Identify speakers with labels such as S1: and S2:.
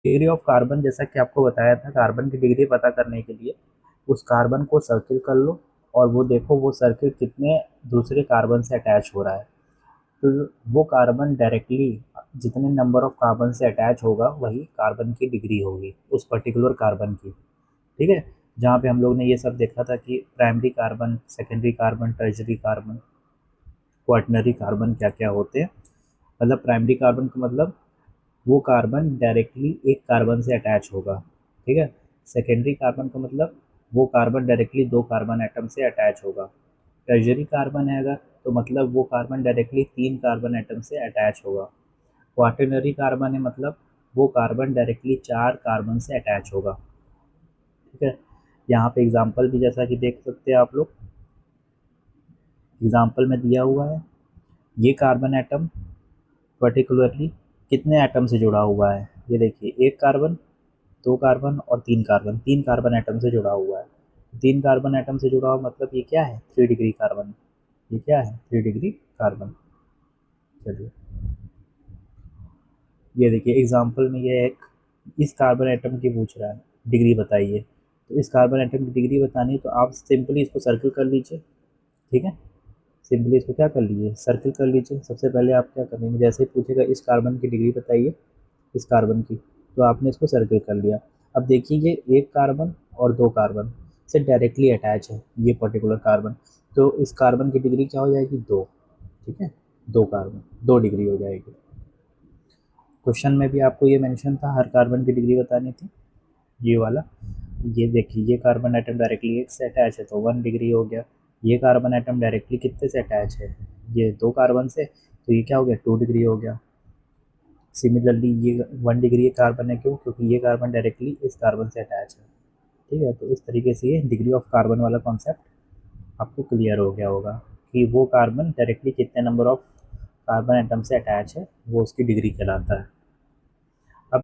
S1: Degree of carbon, जैसा कि आपको बताया था, कार्बन की डिग्री पता करने के लिए उस कार्बन को सर्किल कर लो और वो देखो वो सर्किल कितने दूसरे कार्बन से अटैच हो रहा है। तो वो कार्बन डायरेक्टली जितने नंबर ऑफ कार्बन से अटैच होगा वही कार्बन की डिग्री होगी उस पर्टिकुलर कार्बन की। ठीक है। जहाँ पे हम लोग ने ये सब देखा था कि primary carbon, secondary carbon, tertiary carbon, quaternary carbon क्या क्या होते हैं। मतलब प्राइमरी कार्बन का मतलब वो कार्बन डायरेक्टली एक कार्बन से अटैच होगा। ठीक है। सेकेंडरी कार्बन का मतलब वो कार्बन डायरेक्टली दो कार्बन एटम से अटैच होगा। टर्शरी कार्बन है अगर, तो मतलब वो कार्बन डायरेक्टली तीन कार्बन एटम से अटैच होगा। क्वाटरनरी कार्बन है मतलब वो कार्बन डायरेक्टली चार कार्बन से अटैच होगा। ठीक है। यहाँ पे एग्जाम्पल भी जैसा कि देख सकते हैं आप लोग, एग्जाम्पल में दिया हुआ है ये कार्बन एटम पर्टिकुलरली कितने एटम से जुड़ा हुआ है। ये देखिए एक कार्बन, दो कार्बन और तीन कार्बन, तीन कार्बन एटम से जुड़ा हुआ है। तीन कार्बन एटम से जुड़ा हुआ मतलब ये क्या है, 3 डिग्री कार्बन। ये क्या है, 3 डिग्री कार्बन। चलिए ये देखिए एग्जाम्पल में ये एक इस कार्बन एटम की पूछ रहा है डिग्री बताइए। तो इस कार्बन एटम की डिग्री बतानी है तो आप सिंपली इसको सर्किल कर लीजिए। ठीक है। सिंपली इसको क्या कर लीजिए, सर्किल कर लीजिए। सबसे पहले आप क्या करेंगे, जैसे ही पूछेगा इस कार्बन की डिग्री बताइए, इस कार्बन की, तो आपने इसको सर्किल कर लिया। अब देखिए ये एक कार्बन और दो कार्बन से डायरेक्टली अटैच है ये पर्टिकुलर कार्बन, तो इस कार्बन की डिग्री क्या हो जाएगी, दो। ठीक है। दो कार्बन, 2 डिग्री हो जाएगी। क्वेश्चन में भी आपको ये मेंशन था, हर कार्बन की डिग्री बतानी थी, ये वाला। ये देखिए ये कार्बन आइटम डायरेक्टली एक से अटैच है तो 1 डिग्री हो गया। ये कार्बन आइटम डायरेक्टली कितने से अटैच है, ये दो कार्बन से, तो ये क्या हो गया, 2 डिग्री हो गया। सिमिलरली ये 1 डिग्री कार्बन है, क्यों, क्योंकि ये कार्बन डायरेक्टली इस कार्बन से अटैच है। ठीक है। तो इस तरीके से ये डिग्री ऑफ कार्बन वाला कॉन्सेप्ट आपको क्लियर हो गया होगा कि वो कार्बन डायरेक्टली कितने नंबर ऑफ कार्बन एटम से अटैच है, वो उसकी डिग्री कहलाता है।